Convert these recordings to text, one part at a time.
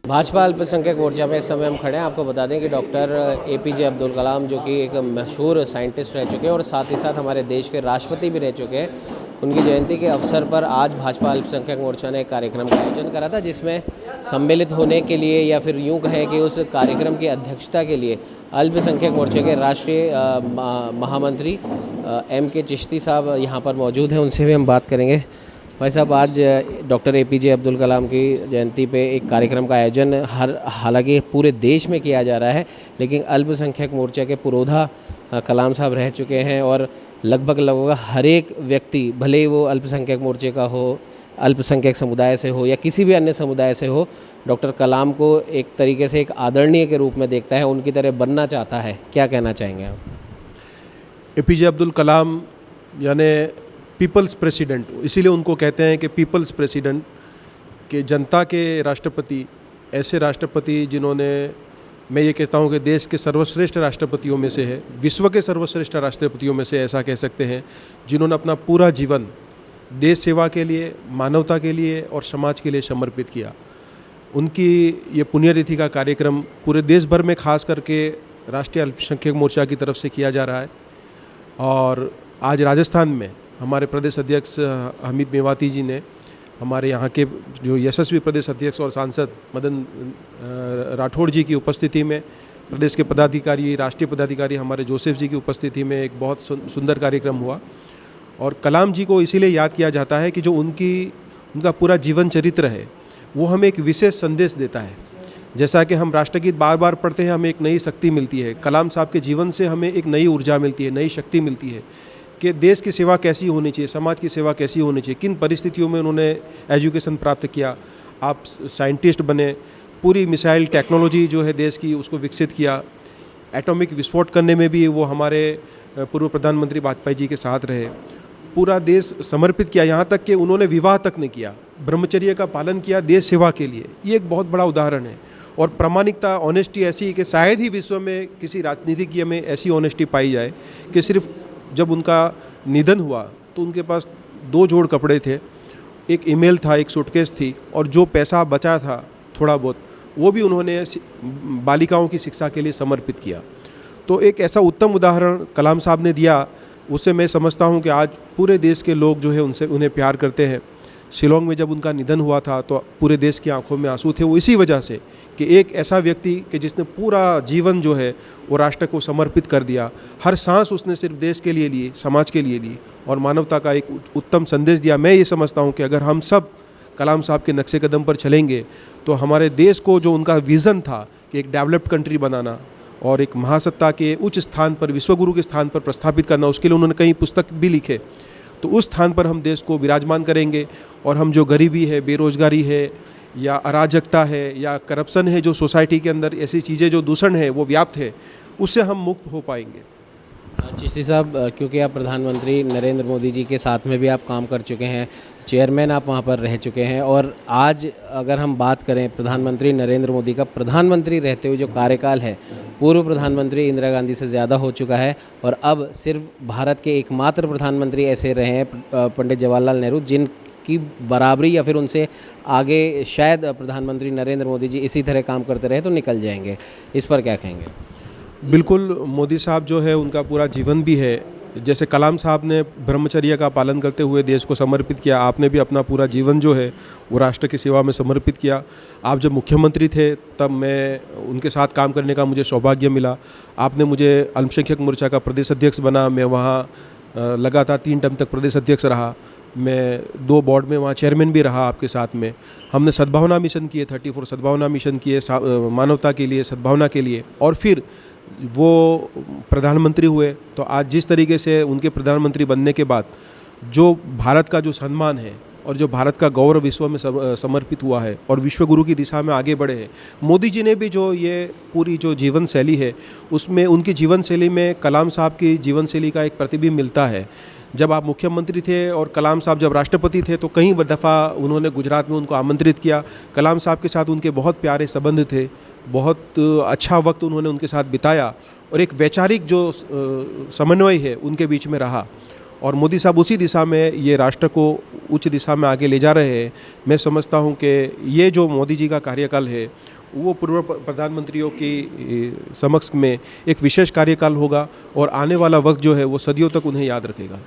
भाजपा अल्पसंख्यक मोर्चा में इस समय हम खड़े हैं। आपको बता दें कि डॉक्टर एपीजे अब्दुल कलाम जो कि एक मशहूर साइंटिस्ट रह चुके हैं और साथ ही साथ हमारे देश के राष्ट्रपति भी रह चुके हैं, उनकी जयंती के अवसर पर आज भाजपा अल्पसंख्यक मोर्चा ने एक कार्यक्रम का आयोजन करा था, जिसमें सम्मिलित होने के लिए या फिर यूँ कहें कि उस कार्यक्रम की अध्यक्षता के लिए अल्पसंख्यक मोर्चे के राष्ट्रीय महामंत्री M.K. चिश्ती साहब यहाँ पर मौजूद हैं। उनसे भी हम बात करेंगे। भाई साहब, आज डॉक्टर एपीजे अब्दुल कलाम की जयंती पे एक कार्यक्रम का आयोजन हालांकि पूरे देश में किया जा रहा है, लेकिन अल्पसंख्यक मोर्चा के पुरोधा कलाम साहब रह चुके हैं और लगभग हर एक व्यक्ति, भले ही वो अल्पसंख्यक मोर्चे का हो, अल्पसंख्यक समुदाय से हो या किसी भी अन्य समुदाय से हो, डॉक्टर कलाम को एक तरीके से एक आदरणीय के रूप में देखता है, उनकी तरह बनना चाहता है। क्या कहना चाहेंगे आप? एपीजे अब्दुल कलाम यानी पीपल्स प्रेसिडेंट, इसीलिए उनको कहते हैं कि पीपल्स प्रेसिडेंट, के जनता के राष्ट्रपति, ऐसे राष्ट्रपति जिन्होंने, मैं ये कहता हूँ कि देश के सर्वश्रेष्ठ राष्ट्रपतियों में से है, विश्व के सर्वश्रेष्ठ राष्ट्रपतियों में से ऐसा कह सकते हैं, जिन्होंने अपना पूरा जीवन देश सेवा के लिए, मानवता के लिए और समाज के लिए समर्पित किया। उनकी ये पुण्यतिथि का कार्यक्रम पूरे देश भर में खास करके राष्ट्रीय अल्पसंख्यक मोर्चा की तरफ से किया जा रहा है। और आज राजस्थान में हमारे प्रदेश अध्यक्ष हमीद मेवाती जी ने, हमारे यहाँ के जो यशस्वी प्रदेश अध्यक्ष और सांसद मदन राठौड़ जी की उपस्थिति में, प्रदेश के पदाधिकारी, राष्ट्रीय पदाधिकारी हमारे जोसेफ जी की उपस्थिति में एक बहुत सुंदर कार्यक्रम हुआ। और कलाम जी को इसीलिए याद किया जाता है कि जो उनका पूरा जीवन चरित्र है वो हमें एक विशेष संदेश देता है। जैसा कि हम राष्ट्रगीत बार बार पढ़ते हैं, हमें एक नई शक्ति मिलती है। कलाम साहब के जीवन से हमें एक नई ऊर्जा मिलती है, नई शक्ति मिलती है कि देश की सेवा कैसी होनी चाहिए, समाज की सेवा कैसी होनी चाहिए, किन परिस्थितियों में उन्होंने एजुकेशन प्राप्त किया, आप साइंटिस्ट बने, पूरी मिसाइल टेक्नोलॉजी जो है देश की उसको विकसित किया, एटॉमिक विस्फोट करने में भी वो हमारे पूर्व प्रधानमंत्री वाजपेयी जी के साथ रहे, पूरा देश समर्पित किया, यहाँ तक कि उन्होंने विवाह तक नहीं किया, ब्रह्मचर्य का पालन किया देश सेवा के लिए। ये एक बहुत बड़ा उदाहरण है। और प्रामाणिकता, ऑनेस्टी ऐसी कि शायद ही विश्व में किसी राजनीतिज्ञ में ऐसी ऑनेस्टी पाई जाए कि सिर्फ जब उनका निधन हुआ तो उनके पास 2 जोड़ कपड़े थे, एक ईमेल था, एक सूटकेस थी, और जो पैसा बचा था थोड़ा बहुत, वो भी उन्होंने बालिकाओं की शिक्षा के लिए समर्पित किया। तो एक ऐसा उत्तम उदाहरण कलाम साहब ने दिया, उससे मैं समझता हूँ कि आज पूरे देश के लोग जो है उन्हें प्यार करते हैं। शिलोंग में जब उनका निधन हुआ था तो पूरे देश की आंखों में आंसू थे, वो इसी वजह से कि एक ऐसा व्यक्ति कि जिसने पूरा जीवन जो है वो राष्ट्र को समर्पित कर दिया, हर सांस उसने सिर्फ देश के लिए ली, समाज के लिए ली और मानवता का एक उत्तम संदेश दिया। मैं ये समझता हूँ कि अगर हम सब कलाम साहब के नक्शे कदम पर चलेंगे तो हमारे देश को, जो उनका विज़न था कि एक डेवलप्ड कंट्री बनाना और एक महासत्ता के उच्च स्थान पर, विश्वगुरु के स्थान पर प्रस्थापित करना, उसके लिए उन्होंने कई पुस्तक भी लिखे, तो उस स्थान पर हम देश को विराजमान करेंगे। और हम जो गरीबी है, बेरोजगारी है या अराजकता है या करप्शन है, जो सोसाइटी के अंदर ऐसी चीज़ें जो दूषण है वो व्याप्त है, उससे हम मुक्त हो पाएंगे। चिश्ती साहब, क्योंकि आप प्रधानमंत्री नरेंद्र मोदी जी के साथ में भी आप काम कर चुके हैं, चेयरमैन आप वहाँ पर रह चुके हैं, और आज अगर हम बात करें प्रधानमंत्री नरेंद्र मोदी का प्रधानमंत्री रहते हुए जो कार्यकाल है, पूर्व प्रधानमंत्री इंदिरा गांधी से ज़्यादा हो चुका है, और अब सिर्फ भारत के एकमात्र प्रधानमंत्री ऐसे रहे हैं पंडित जवाहरलाल नेहरू, जिनकी बराबरी या फिर उनसे आगे शायद प्रधानमंत्री नरेंद्र मोदी जी इसी तरह काम करते रहे तो निकल जाएंगे। इस पर क्या कहेंगे? बिल्कुल, मोदी साहब जो है उनका पूरा जीवन भी है, जैसे कलाम साहब ने ब्रह्मचर्य का पालन करते हुए देश को समर्पित किया, आपने भी अपना पूरा जीवन जो है वो राष्ट्र की सेवा में समर्पित किया। आप जब मुख्यमंत्री थे तब मैं उनके साथ काम करने का मुझे सौभाग्य मिला। आपने मुझे अल्पसंख्यक मोर्चा का प्रदेश अध्यक्ष बना, मैं वहाँ लगातार 3 टर्म तक प्रदेश अध्यक्ष रहा, मैं 2 बोर्ड में वहाँ चेयरमैन भी रहा आपके साथ में। हमने सद्भावना मिशन किए, 34 सद्भावना मिशन किए मानवता के लिए, सद्भावना के लिए, और फिर वो प्रधानमंत्री हुए। तो आज जिस तरीके से उनके प्रधानमंत्री बनने के बाद जो भारत का जो सम्मान है और जो भारत का गौरव विश्व में समर्पित हुआ है और विश्वगुरु की दिशा में आगे बढ़े हैं, मोदी जी ने भी जो ये पूरी जो जीवन शैली है उसमें, उनकी जीवन शैली में कलाम साहब की जीवन शैली का एक प्रतिबिंब मिलता है। जब आप मुख्यमंत्री थे और कलाम साहब जब राष्ट्रपति थे तो कई दफ़ा उन्होंने गुजरात में उनको आमंत्रित किया। कलाम साहब के साथ उनके बहुत प्यारे संबंध थे, बहुत अच्छा वक्त उन्होंने उनके साथ बिताया और एक वैचारिक जो समन्वय है उनके बीच में रहा। और मोदी साहब उसी दिशा में ये राष्ट्र को उच्च दिशा में आगे ले जा रहे हैं। मैं समझता हूँ कि ये जो मोदी जी का कार्यकाल है वो पूर्व प्रधानमंत्रियों की समक्ष में एक विशेष कार्यकाल होगा और आने वाला वक्त जो है वो सदियों तक उन्हें याद रखेगा।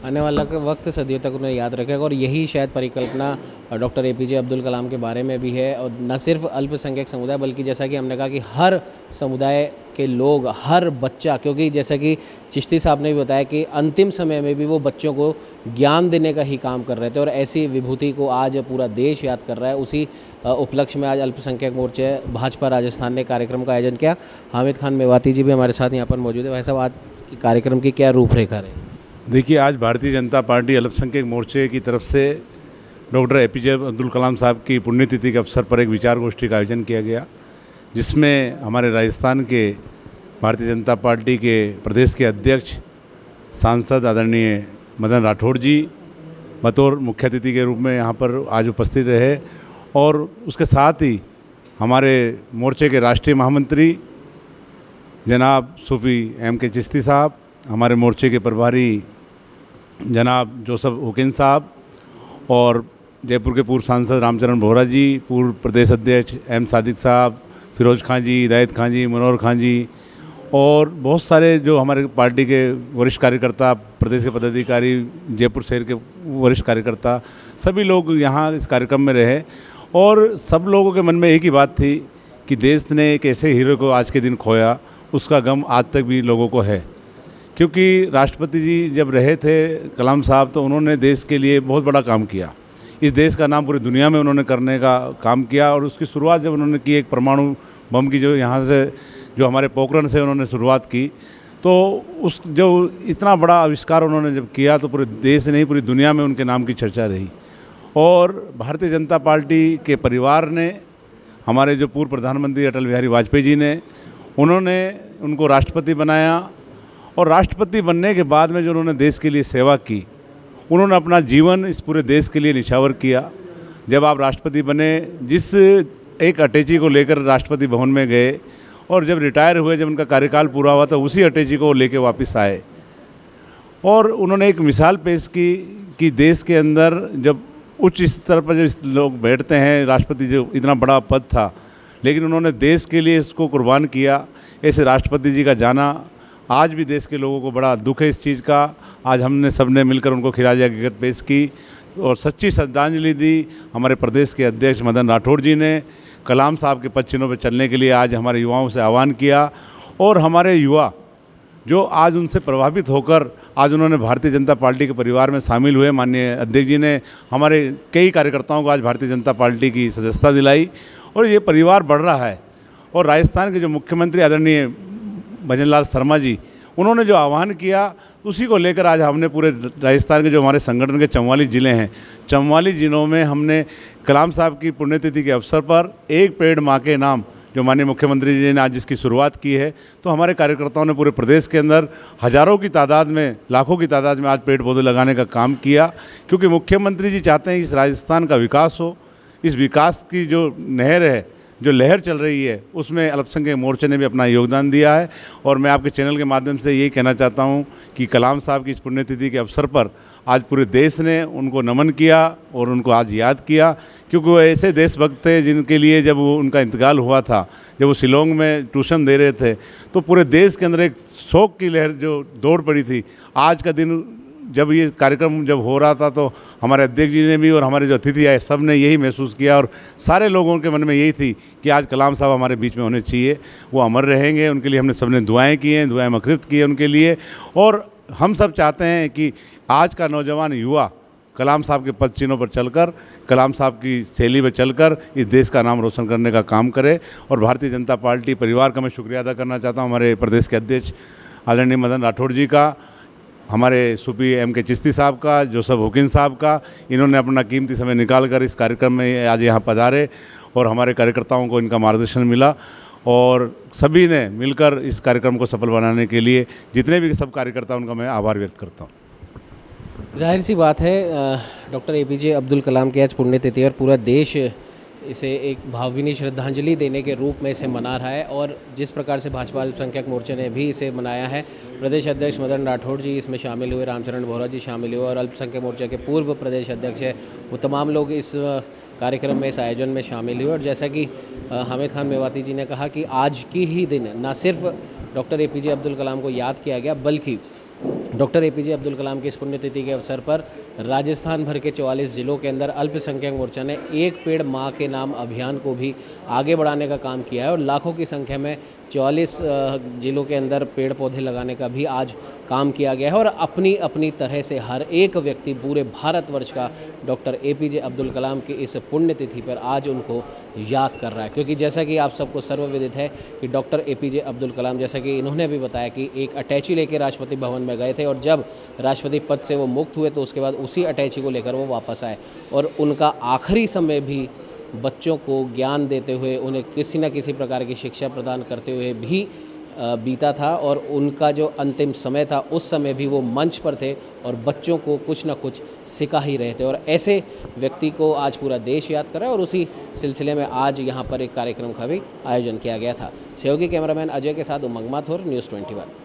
आने वाला वक्त सदियों तक उन्हें याद रखेगा और यही शायद परिकल्पना डॉक्टर एपीजे अब्दुल कलाम के बारे में भी है। और न सिर्फ अल्पसंख्यक समुदाय बल्कि जैसा कि हमने कहा कि हर समुदाय के लोग, हर बच्चा, क्योंकि जैसा कि चिश्ती साहब ने भी बताया कि अंतिम समय में भी वो बच्चों को ज्ञान देने का ही काम कर रहे थे और ऐसी विभूति को आज पूरा देश याद कर रहा है। उसी उपलक्ष्य में आज अल्पसंख्यक मोर्चे भाजपा राजस्थान ने कार्यक्रम का आयोजन किया। हामिद खान मेवाती जी भी हमारे साथ यहाँ पर मौजूद है। भाई साहब, आज की कार्यक्रम की क्या रूपरेखा रही? देखिए, आज भारतीय जनता पार्टी अल्पसंख्यक मोर्चे की तरफ से डॉक्टर एपीजे अब्दुल कलाम साहब की पुण्यतिथि के अवसर पर एक विचार गोष्ठी का आयोजन किया गया, जिसमें हमारे राजस्थान के भारतीय जनता पार्टी के प्रदेश के अध्यक्ष सांसद आदरणीय मदन राठौड़ जी बतौर मुख्य अतिथि के रूप में यहाँ पर आज उपस्थित रहे और उसके साथ ही हमारे मोर्चे के राष्ट्रीय महामंत्री जनाब सूफी M.K. चिश्ती साहब, हमारे मोर्चे के प्रभारी जनाब जोसेफ हुकिन साहब और जयपुर के पूर्व सांसद रामचरण बोहरा जी, पूर्व प्रदेश अध्यक्ष M. सादिक साहब, फिरोज खां जी, हिदायत खां जी, मनोहर खां जी और बहुत सारे जो हमारे पार्टी के वरिष्ठ कार्यकर्ता, प्रदेश के पदाधिकारी, जयपुर शहर के वरिष्ठ कार्यकर्ता, सभी लोग यहाँ इस कार्यक्रम में रहे और सब लोगों के मन में एक ही बात थी कि देश ने एक ऐसे हीरो को आज के दिन खोया, उसका गम आज तक भी लोगों को है। क्योंकि राष्ट्रपति जी जब रहे थे कलाम साहब, तो उन्होंने देश के लिए बहुत बड़ा काम किया। इस देश का नाम पूरी दुनिया में उन्होंने करने का काम किया और उसकी शुरुआत जब उन्होंने की एक परमाणु बम की, जो यहाँ से जो हमारे पोखरण से उन्होंने शुरुआत की, तो उस जो इतना बड़ा आविष्कार उन्होंने जब किया तो पूरे देश नहीं, पूरी दुनिया में उनके नाम की चर्चा रही। और भारतीय जनता पार्टी के परिवार ने, हमारे जो पूर्व प्रधानमंत्री अटल बिहारी वाजपेयी जी ने, उन्होंने उनको राष्ट्रपति बनाया और राष्ट्रपति बनने के बाद में जो उन्होंने देश के लिए सेवा की, उन्होंने अपना जीवन इस पूरे देश के लिए निछावर किया। जब आप राष्ट्रपति बने, जिस एक अटैची को लेकर राष्ट्रपति भवन में गए और जब रिटायर हुए, जब उनका कार्यकाल पूरा हुआ, तो उसी अटैची को लेकर वापस आए और उन्होंने एक मिसाल पेश की कि देश के अंदर जब उच्च स्तर पर जब लोग बैठते हैं, राष्ट्रपति जो इतना बड़ा पद था, लेकिन उन्होंने देश के लिए इसको कुर्बान किया। ऐसे राष्ट्रपति जी का जाना आज भी देश के लोगों को बड़ा दुख है इस चीज़ का। आज हमने सबने मिलकर उनको खिराज हकीकत पेश की और सच्ची श्रद्धांजलि दी। हमारे प्रदेश के अध्यक्ष मदन राठौड़ जी ने कलाम साहब के पद चिन्हों पर चलने के लिए आज हमारे युवाओं से आह्वान किया और हमारे युवा जो आज उनसे प्रभावित होकर आज उन्होंने भारतीय जनता पार्टी के परिवार में शामिल हुए। माननीय अध्यक्ष जी ने हमारे कई कार्यकर्ताओं को आज भारतीय जनता पार्टी की सदस्यता दिलाई और ये परिवार बढ़ रहा है। और राजस्थान के जो मुख्यमंत्री आदरणीय भजन लाल शर्मा जी, उन्होंने जो आह्वान किया, उसी को लेकर आज हमने पूरे राजस्थान के जो हमारे संगठन के 44 ज़िले हैं, 44 ज़िलों में हमने कलाम साहब की पुण्यतिथि के अवसर पर एक पेड़ माँ के नाम, जो माननीय मुख्यमंत्री जी ने आज इसकी शुरुआत की है, तो हमारे कार्यकर्ताओं ने पूरे प्रदेश के अंदर हज़ारों की तादाद में, लाखों की तादाद में आज पेड़ पौधे लगाने का काम किया। क्योंकि मुख्यमंत्री जी चाहते हैं इस राजस्थान का विकास हो। इस विकास की जो नहर है, जो लहर चल रही है, उसमें अल्पसंख्यक मोर्चे ने भी अपना योगदान दिया है। और मैं आपके चैनल के माध्यम से यही कहना चाहता हूं कि कलाम साहब की इस पुण्यतिथि के अवसर पर आज पूरे देश ने उनको नमन किया और उनको आज याद किया, क्योंकि वो ऐसे देशभक्त थे जिनके लिए जब वो उनका इंतकाल हुआ था, जब वो शिलोंग में ट्यूशन दे रहे थे, तो पूरे देश के अंदर एक शोक की लहर जो दौड़ पड़ी थी। आज का दिन जब ये कार्यक्रम जब हो रहा था, तो हमारे अध्यक्ष जी ने भी और हमारे जो अतिथि आए, सब ने यही महसूस किया और सारे लोगों के मन में यही थी कि आज कलाम साहब हमारे बीच में होने चाहिए, वो अमर रहेंगे। उनके लिए हमने सबने दुआएं की हैं, दुआएं मखरित की हैं उनके लिए। और हम सब चाहते हैं कि आज का नौजवान युवा कलाम साहब के पद चिन्हों पर चलकर, कलाम साहब की शैली पर चलकर इस देश का नाम रोशन करने का काम करे। और भारतीय जनता पार्टी परिवार का मैं शुक्रिया अदा करना चाहता हूँ, हमारे प्रदेश के अध्यक्ष आदरणीय मदन राठौड़ जी का, हमारे सूफी M.K. चिश्ती साहब का, जोसेफ हुकिन साहब का। इन्होंने अपना कीमती समय निकाल कर इस कार्यक्रम में आज यहाँ पधारे और हमारे कार्यकर्ताओं को इनका मार्गदर्शन मिला और सभी ने मिलकर इस कार्यक्रम को सफल बनाने के लिए जितने भी सब कार्यकर्ता, उनका मैं आभार व्यक्त करता हूँ। जाहिर सी बात है, डॉक्टर APJ अब्दुल कलाम की आज पुण्यतिथि और पूरा देश इसे एक भावभीनी श्रद्धांजलि देने के रूप में इसे मना रहा है। और जिस प्रकार से भाजपा अल्पसंख्यक मोर्चे ने भी इसे मनाया है, प्रदेश अध्यक्ष मदन राठौड़ जी इसमें शामिल हुए, रामचरण बोहरा जी शामिल हुए और अल्पसंख्यक मोर्चे के पूर्व प्रदेश अध्यक्ष है, वो तमाम लोग इस कार्यक्रम में, इस आयोजन में शामिल हुए। और जैसा कि हामिद खान मेवाती जी ने कहा कि आज की ही दिन न सिर्फ डॉक्टर APJ अब्दुल कलाम को याद किया गया, बल्कि डॉक्टर APJ अब्दुल कलाम की इस पुण्यतिथि के अवसर पर राजस्थान भर के 44 ज़िलों के अंदर अल्पसंख्यक मोर्चा ने एक पेड़ माँ के नाम अभियान को भी आगे बढ़ाने का काम किया है और लाखों की संख्या में 44 ज़िलों के अंदर पेड़ पौधे लगाने का भी आज काम किया गया है। और अपनी अपनी तरह से हर एक व्यक्ति पूरे भारतवर्ष का डॉक्टर APJ अब्दुल कलाम की इस पुण्यतिथि पर आज उनको याद कर रहा है, क्योंकि जैसा कि आप सबको सर्वविदित है कि डॉक्टर APJ अब्दुल कलाम, जैसा कि इन्होंने भी बताया कि एक अटैची लेकर राष्ट्रपति भवन में गए थे और जब राष्ट्रपति पद से वो मुक्त हुए तो उसके बाद उसी अटैची को लेकर वो वापस आए और उनका आखिरी समय भी बच्चों को ज्ञान देते हुए, उन्हें किसी न किसी प्रकार की शिक्षा प्रदान करते हुए भी बीता था। और उनका जो अंतिम समय था उस समय भी वो मंच पर थे और बच्चों को कुछ न कुछ सिखा ही रहे थे। और ऐसे व्यक्ति को आज पूरा देश याद कर रहा है और उसी सिलसिले में आज यहाँ पर एक कार्यक्रम का भी आयोजन किया गया था। सहयोगी कैमरामैन अजय के साथ उमंग माथुर, न्यूज़ 21।